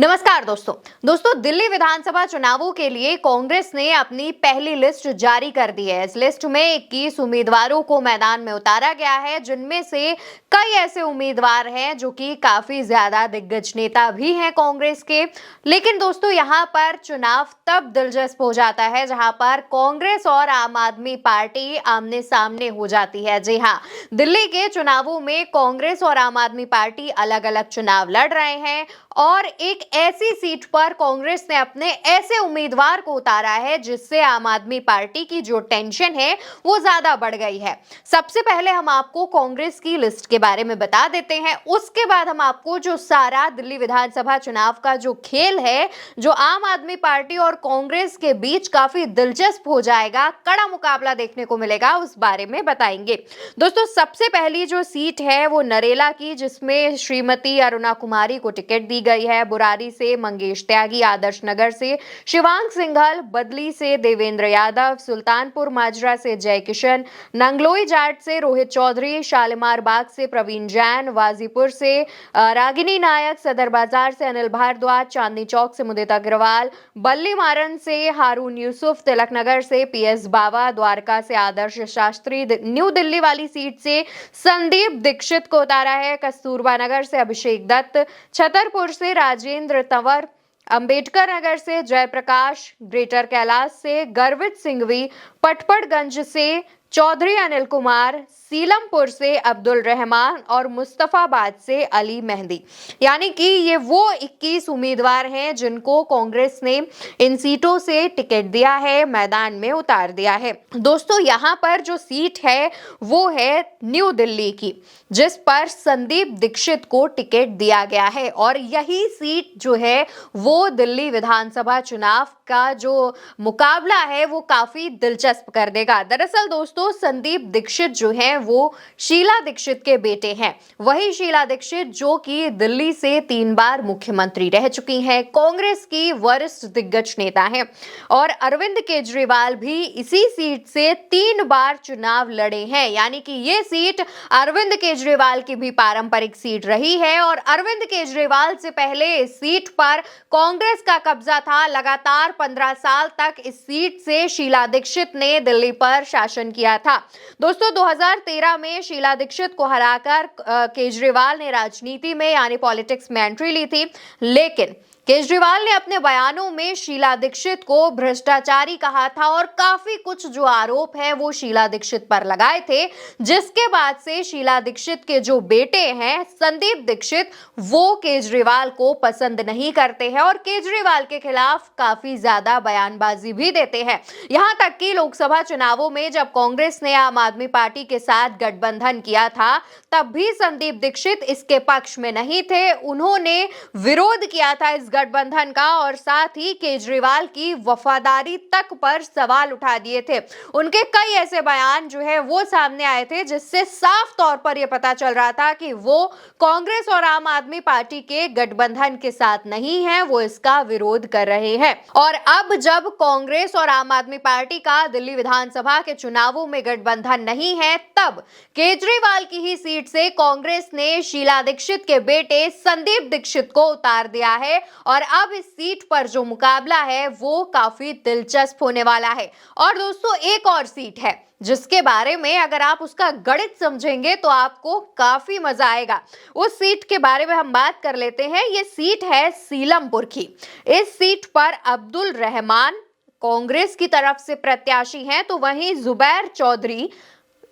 नमस्कार दोस्तों दिल्ली विधानसभा चुनावों के लिए कांग्रेस ने अपनी पहली लिस्ट जारी कर दी है। इस लिस्ट में 21 उम्मीदवारों को मैदान में उतारा गया है, जिनमें से कई ऐसे उम्मीदवार हैं जो कि काफी ज्यादा दिग्गज नेता भी हैं कांग्रेस के। लेकिन दोस्तों यहाँ पर चुनाव तब दिलचस्प हो जाता है जहां पर कांग्रेस और आम आदमी पार्टी आमने सामने हो जाती है। जी हाँ, दिल्ली के चुनावों में कांग्रेस और आम आदमी पार्टी अलग अलग चुनाव लड़ रहे हैं और एक ऐसी सीट पर कांग्रेस ने अपने ऐसे उम्मीदवार को उतारा है जिससे आम आदमी पार्टी की जो टेंशन है वो ज्यादा बढ़ गई है। सबसे पहले हम आपको कांग्रेस की लिस्ट के बारे में बता देते हैं, उसके बाद हम आपको जो सारा दिल्ली विधानसभा चुनाव का जो खेल है, जो आम आदमी पार्टी और कांग्रेस के बीच काफी दिलचस्प हो जाएगा, कड़ा मुकाबला देखने को मिलेगा, उस बारे में बताएंगे। दोस्तों सबसे पहली जो सीट है वो नरेला की, जिसमें श्रीमती अरुणा कुमारी को टिकट दी गई है। बुरारी से मंगेश त्यागी, आदर्श नगर से शिवांग सिंघल, बदली से देवेंद्र यादव, सुल्तानपुर माजरा से जय किशन, नंगलोई जाट से रोहित चौधरी, शालीमार बाग से प्रवीण जैन, वाजीपुर से रागिनी नायक, सदर बाजार से अनिल भारद्वाज, चांदनी चौक से मुदित अग्रवाल, बल्ली मारन से हारून यूसुफ, तिलक नगर से पीएस बावा, द्वारका से आदर्श शास्त्री, न्यू दिल्ली वाली सीट से संदीप दीक्षित को उतारा है। कस्तूरबा नगर से अभिषेक दत्त, छतरपुर से राजेंद्र तंवर, अंबेडकर नगर से जयप्रकाश, ग्रेटर कैलाश से गर्वित सिंघवी, पटपड़गंज से चौधरी अनिल कुमार, सीलमपुर से अब्दुल रहमान और मुस्तफाबाद से अली मेहंदी। यानी कि ये वो 21 उम्मीदवार हैं जिनको कांग्रेस ने इन सीटों से टिकट दिया है, मैदान में उतार दिया है। दोस्तों यहाँ पर जो सीट है वो है न्यू दिल्ली की, जिस पर संदीप दीक्षित को टिकट दिया गया है और यही सीट जो है वो दिल्ली विधानसभा चुनाव का जो मुकाबला है वो काफी दिलचस्प कर देगा। दरअसल दोस्तों संदीप दीक्षित जो है वो शीला दीक्षित के बेटे हैं। वही शीला दीक्षित जो कि दिल्ली से 3 बार मुख्यमंत्री रह चुकी हैं, कांग्रेस की वरिष्ठ दिग्गज नेता हैं और अरविंद केजरीवाल भी इसी सीट से 3 बार चुनाव लड़े हैं। यानी कि ये सीट अरविंद केजरीवाल की भी पारंपरिक सीट रही है और अरविंद केजरीवाल से पहले इस सीट पर कांग्रेस का कब्जा था। लगातार 15 साल तक इस सीट से शीला दीक्षित ने दिल्ली पर शासन किया था। दोस्तों 2013 में शीला दीक्षित को हराकर केजरीवाल ने राजनीति में यानी पॉलिटिक्स में एंट्री ली थी, लेकिन केजरीवाल ने अपने बयानों में शीला दीक्षित को भ्रष्टाचारी कहा था और काफी कुछ जो आरोप है वो शीला दीक्षित पर लगाए थे, जिसके बाद से शीला दीक्षित के जो बेटे हैं संदीप दीक्षित वो केजरीवाल को पसंद नहीं करते हैं और केजरीवाल के खिलाफ काफी ज्यादा बयानबाजी भी देते हैं। यहां तक कि लोकसभा चुनावों में जब कांग्रेस ने आम आदमी पार्टी के साथ गठबंधन किया था तब भी संदीप दीक्षित इसके पक्ष में नहीं थे। उन्होंने विरोध किया था इस गठबंधन का और साथ ही केजरीवाल की वफादारी तक पर सवाल उठा दिए थे। उनके कई ऐसे बयान जो है वो सामने आए थे जिससे साफ तौर पर यह पता चल रहा था कि वो कांग्रेस और आम आदमी पार्टी के गठबंधन के साथ नहीं है, वो इसका विरोध कर रहे हैं। और अब जब कांग्रेस और आम आदमी पार्टी का दिल्ली विधानसभा के चुनावों में गठबंधन नहीं है, तब केजरीवाल की ही सीट से कांग्रेस ने शीला दीक्षित के बेटे संदीप दीक्षित को उतार दिया है और अब इस सीट पर जो मुकाबला है वो काफी दिलचस्प होने वाला है। और दोस्तों एक और सीट है जिसके बारे में अगर आप उसका गणित समझेंगे तो आपको काफी मजा आएगा। उस सीट के बारे में हम बात कर लेते हैं। ये सीट है सीलमपुर की। इस सीट पर अब्दुल रहमान कांग्रेस की तरफ से प्रत्याशी हैं, तो वहीं जुबैर चौधरी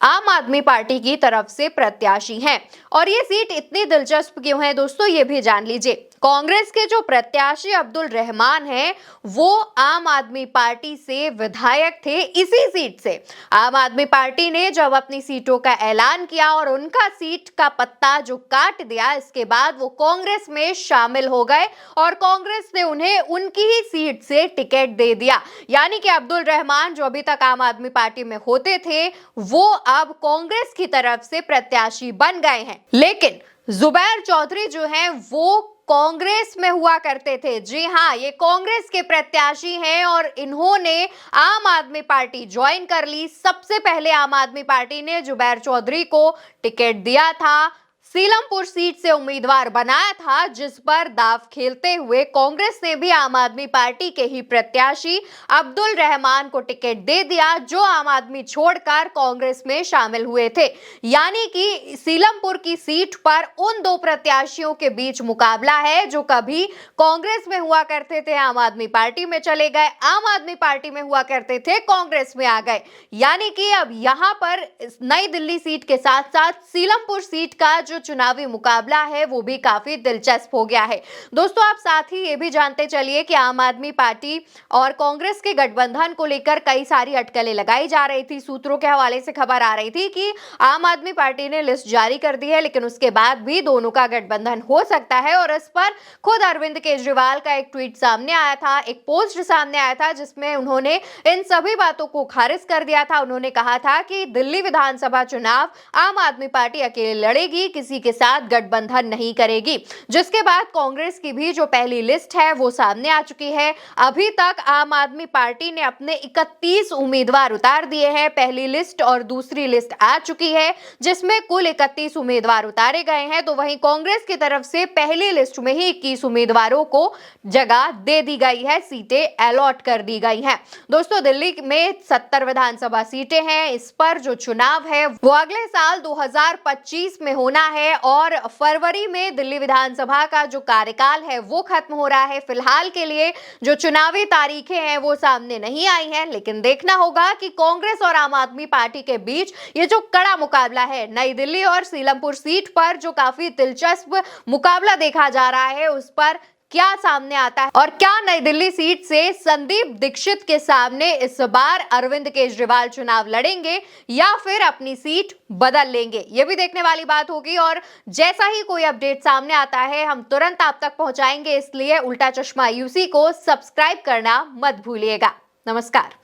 आम आदमी पार्टी की तरफ से प्रत्याशी हैं। और ये सीट इतनी दिलचस्प क्यों है दोस्तों, ये भी जान लीजिए। कांग्रेस के जो प्रत्याशी अब्दुल रहमान हैं वो आम आदमी पार्टी से विधायक थे इसी सीट से। आम आदमी पार्टी ने जब अपनी सीटों का ऐलान किया और उनका सीट का पत्ता जो काट दिया, इसके बाद वो कांग्रेस में शामिल हो गए और कांग्रेस ने उन्हें उनकी ही सीट से टिकट दे दिया। यानी कि अब्दुल रहमान जो अभी तक आम आदमी पार्टी में होते थे वो अब कांग्रेस की तरफ से प्रत्याशी बन गए हैं। लेकिन जुबैर चौधरी जो हैं वो कांग्रेस में हुआ करते थे। जी हाँ, ये कांग्रेस के प्रत्याशी हैं और इन्होंने आम आदमी पार्टी ज्वाइन कर ली। सबसे पहले आम आदमी पार्टी ने जुबैर चौधरी को टिकट दिया था सीलमपुर सीट से उम्मीदवार बनाया था, जिस पर दांव खेलते हुए कांग्रेस ने भी आम आदमी पार्टी के ही प्रत्याशी अब्दुल रहमान को टिकट दे दिया, जो आम आदमी छोड़कर कांग्रेस में शामिल हुए थे। यानी कि सीलमपुर की सीट पर उन दो प्रत्याशियों के बीच मुकाबला है, जो कभी कांग्रेस में हुआ करते थे, आम आदमी पार्टी में चले गए, आम आदमी पार्टी में हुआ करते थे, कांग्रेस में आ गए। यानी कि अब यहां पर नई दिल्ली सीट के साथ साथ सीलमपुर सीट का जो चुनावी मुकाबला है वो भी काफी दिलचस्प हो गया है। दोस्तों, आप साथ ही ये भी जानते चलिए कि आम आदमी पार्टी और कांग्रेस के गठबंधन को लेकर कई सारी अटकलें लगाई जा रही थी। सूत्रों के हवाले से खबर आ रही थी कि आम आदमी पार्टी ने लिस्ट जारी कर दी है, लेकिन उसके बाद भी दोनों का गठबंधन हो सकता है। और इस पर खुद अरविंद केजरीवाल का एक ट्वीट सामने आया था, एक पोस्ट सामने आया था, जिसमें उन्होंने इन सभी बातों को खारिज कर दिया था। उन्होंने कहा था कि दिल्ली विधानसभा चुनाव आम आदमी पार्टी अकेले लड़ेगी, किसी के साथ गठबंधन नहीं करेगी। जिसके बाद कांग्रेस की भी जो पहली लिस्ट है वो सामने आ चुकी है। अभी तक आम आदमी पार्टी ने अपने 31 उम्मीदवार उतार दिए हैं। पहली लिस्ट और दूसरी लिस्ट आ चुकी है, जिसमें कुल 31 उम्मीदवार उतारे गए हैं। तो वहीं कांग्रेस की तरफ से पहली लिस्ट में ही 21 उम्मीदवारों को जगह दे दी गई है, सीटें अलॉट कर दी गई हैं। दोस्तों, दिल्ली में 70 विधानसभा सीटें हैं। इस पर जो चुनाव है वो अगले साल 2025 में होना है और फरवरी में दिल्ली विधानसभा का जो कार्यकाल है वो खत्म हो रहा है। फिलहाल के लिए जो चुनावी तारीखें हैं वो सामने नहीं आई हैं, लेकिन देखना होगा कि कांग्रेस और आम आदमी पार्टी के बीच ये जो कड़ा मुकाबला है नई दिल्ली और सीलमपुर सीट पर, जो काफी दिलचस्प मुकाबला देखा जा रहा है, उस पर क्या सामने आता है और क्या नई दिल्ली सीट से संदीप दीक्षित के सामने इस बार अरविंद केजरीवाल चुनाव लड़ेंगे या फिर अपनी सीट बदल लेंगे, ये भी देखने वाली बात होगी। और जैसा ही कोई अपडेट सामने आता है हम तुरंत आप तक पहुंचाएंगे, इसलिए उल्टा चश्मा यूसी को सब्सक्राइब करना मत भूलिएगा। नमस्कार।